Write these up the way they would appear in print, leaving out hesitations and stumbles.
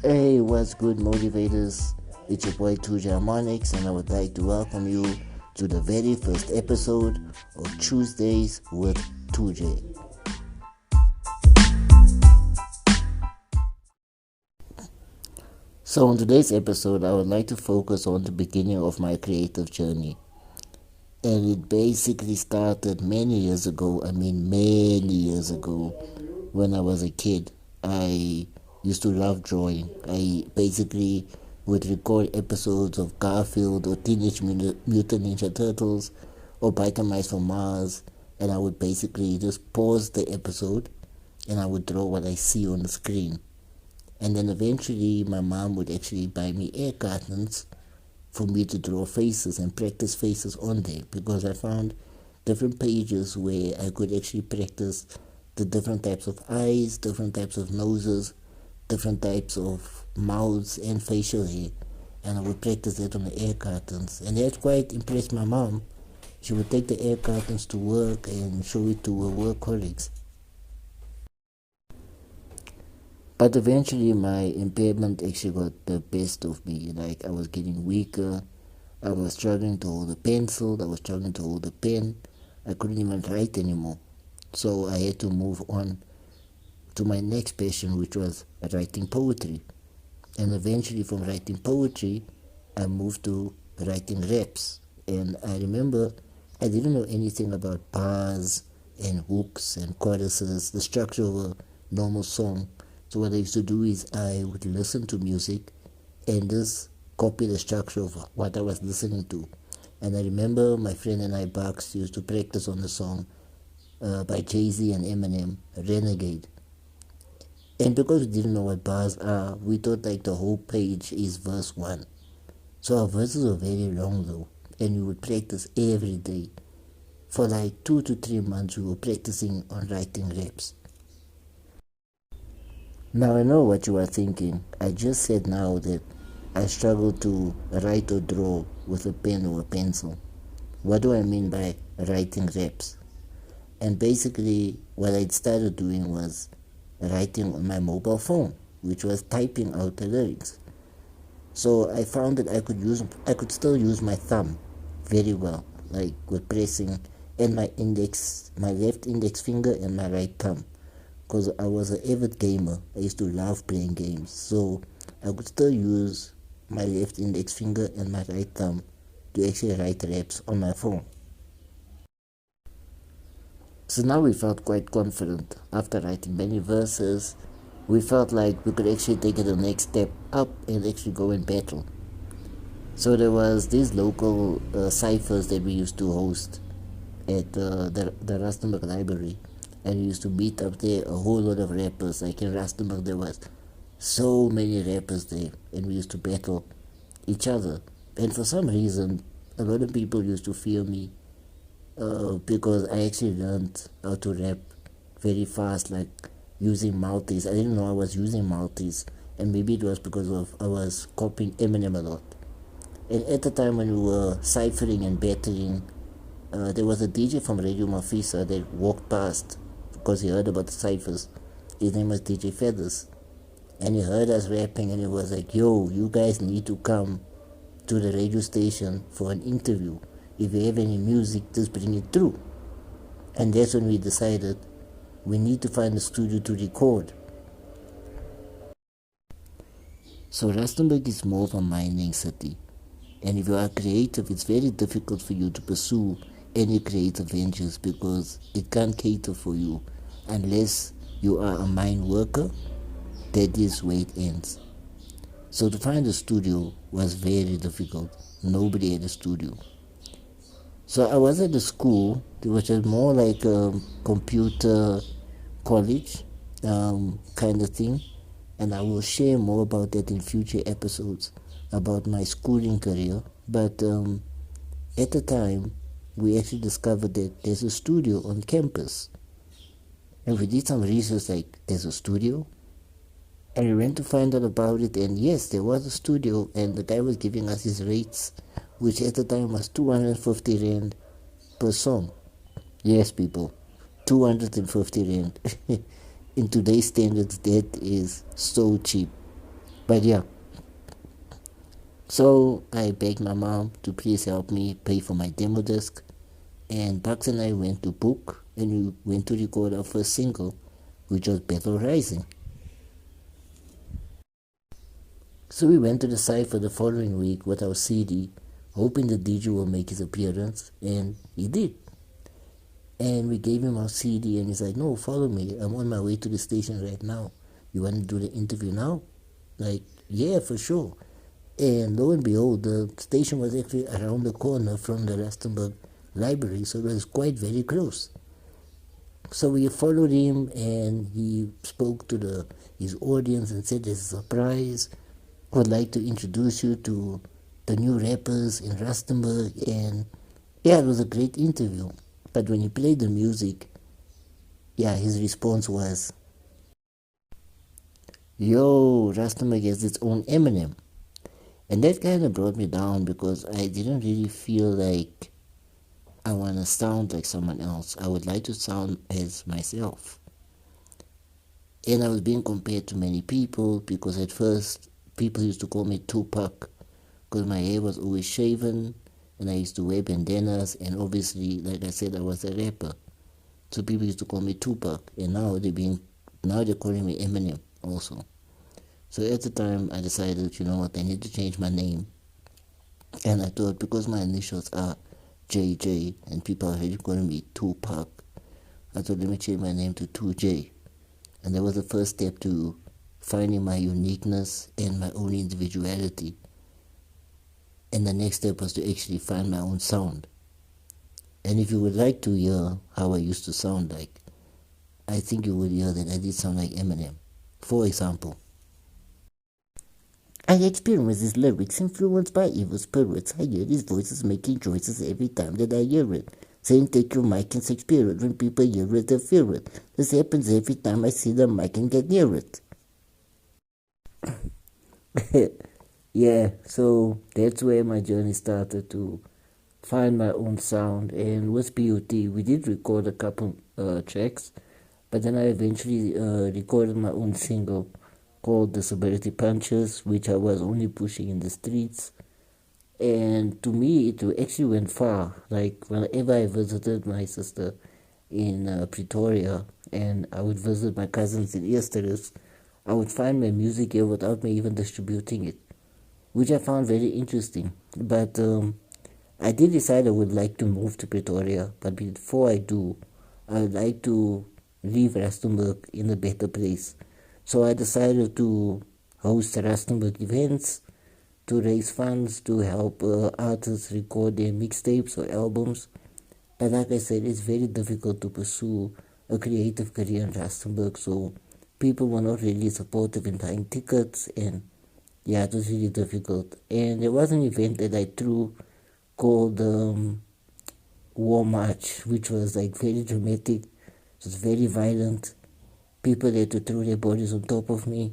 Hey, what's good, motivators? It's your boy 2J Harmonix, and I would like to welcome you to the very first episode of Tuesdays with 2J. So, in today's episode, I would like to focus on the beginning of my creative journey. And it basically started many years ago. Many years ago, when I was a kid. I used to love drawing. I basically would record episodes of Garfield or Teenage Mutant Ninja Turtles or Biker Mice from Mars, and I would basically just pause the episode and I would draw what I see on the screen. And then eventually my mom would actually buy me air cartons for me to draw faces and practice faces on there, because I found different pages where I could actually practice the different types of eyes, different types of noses, different types of mouths and facial hair. And I would practice that on the air cartons. And that quite impressed my mom. She would take the air cartons to work and show it to her work colleagues. But eventually my impairment actually got the best of me. Like, I was getting weaker. I was struggling to hold a pencil. I was struggling to hold a pen. I couldn't even write anymore. So I had to move on to my next passion, which was writing poetry. And eventually from writing poetry, I moved to writing raps. And I remember I didn't know anything about bars and hooks and choruses, the structure of a normal song. So what I used to do is I would listen to music and just copy the structure of what I was listening to. And I remember my friend and I, Bucks, used to practice on the song by Jay-Z and Eminem, Renegade. And because we didn't know what bars are, we thought like the whole page is verse 1. So our verses were very long though, and we would practice every day. For like 2 to 3 months we were practicing on writing raps. Now I know what you are thinking. I just said now that I struggle to write or draw with a pen or a pencil. What do I mean by writing raps? And basically what I started doing was writing on my mobile phone, which was typing out the lyrics. So I found that I could still use my thumb very well, like with pressing, and my left index finger and my right thumb, because I was an avid gamer. I used to love playing games, so I could still use my left index finger and my right thumb to actually write raps on my phone. So now we felt quite confident. After writing many verses, we felt like we could actually take it the next step up and actually go and battle. So there was these local ciphers that we used to host at the Rustenburg Library. And we used to meet up there, a whole lot of rappers. Like in Rustenburg there was so many rappers there, and we used to battle each other. And for some reason, a lot of people used to fear me because I actually learned how to rap very fast, like using multis. I didn't know I was using multis, and maybe it was because of I was copying Eminem a lot. And at the time when we were ciphering and battling, there was a DJ from Radio Mafisa that walked past because he heard about the ciphers. His name was DJ Feathers, and he heard us rapping, and he was like, "Yo, you guys need to come to the radio station for an interview. If you have any music, just bring it through." And that's when we decided we need to find a studio to record. So Rustenburg is more of a mining city, and if you are creative, it's very difficult for you to pursue any creative ventures because it can't cater for you unless you are a mine worker. That is where it ends. So to find a studio was very difficult. Nobody had a studio. So I was at a school, which was more like a computer college kind of thing. And I will share more about that in future episodes about my schooling career. But at the time, we actually discovered that there's a studio on campus. And we did some research, like, there's a studio? And we went to find out about it, and yes, there was a studio, and the guy was giving us his rates, which at the time was 250 Rand per song. Yes, people, 250 Rand. In today's standards, that is so cheap. But yeah, so I begged my mom to please help me pay for my demo disc, and Bugs and I went to book and we went to record our first single, which was Battle Rising. So we went to the site for the following week with our CD, hoping the DJ will make his appearance, and he did. And we gave him our CD, and he's like, "No, follow me. I'm on my way to the station right now. You want to do the interview now?" Like, yeah, for sure. And lo and behold, the station was actually around the corner from the Rustenburg library, so it was quite very close. So we followed him, and he spoke to his audience and said, "There's a surprise. I would like to introduce you to the new rappers in Rustenburg." And yeah, it was a great interview. But when he played the music, yeah, his response was, "Yo, Rustenburg has its own Eminem." And that kind of brought me down because I didn't really feel like I want to sound like someone else. I would like to sound as myself. And I was being compared to many people because at first people used to call me Tupac because my hair was always shaven and I used to wear bandanas, and obviously, like I said, I was a rapper. So people used to call me Tupac, and now they're calling me Eminem also. So at the time I decided, you know what, I need to change my name. And I thought, because my initials are JJ and people are already calling me Tupac, I thought, let me change my name to 2J. And that was the first step to finding my uniqueness and my own individuality. And the next step was to actually find my own sound. And if you would like to hear how I used to sound like, I think you would hear that I did sound like Eminem. For example, "I experience these lyrics influenced by evil spirits. I hear these voices making choices every time that I hear it. Saying take your mic and Shakespeare it. When people hear it, they fear it. This happens every time I see the mic and get near it." Yeah, so that's where my journey started to find my own sound. And with BOT, we did record a couple tracks, but then I eventually recorded my own single called Disability Punches, which I was only pushing in the streets. And to me, it actually went far. Like, whenever I visited my sister in Pretoria, and I would visit my cousins in Eersterus, I would find my music here without me even distributing it, which I found very interesting. But I did decide I would like to move to Pretoria, but before I do, I would like to leave Rustenburg in a better place. So I decided to host Rustenburg events to raise funds to help artists record their mixtapes or albums. But like I said, it's very difficult to pursue a creative career in Rustenburg, so people were not really supportive in buying tickets, and yeah, it was really difficult. And there was an event that I threw called War March, which was like very dramatic. It was very violent. People had to throw their bodies on top of me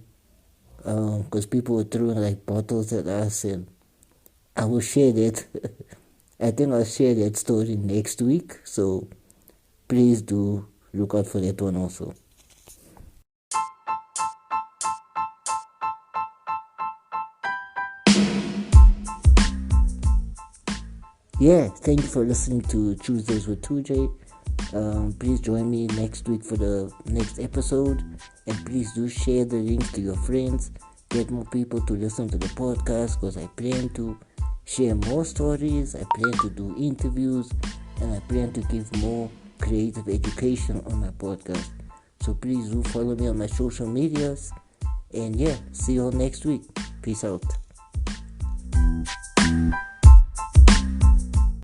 because people were throwing like bottles at us, and I will share that. I think I'll share that story next week, so please do look out for that one also. Yeah, thank you for listening to Tuesdays with 2J. Please join me next week for the next episode, and please do share the links to your friends. Get more people to listen to the podcast, because I plan to share more stories, I plan to do interviews, and I plan to give more creative education on my podcast. So please do follow me on my social medias, and yeah, see you all next week. Peace out.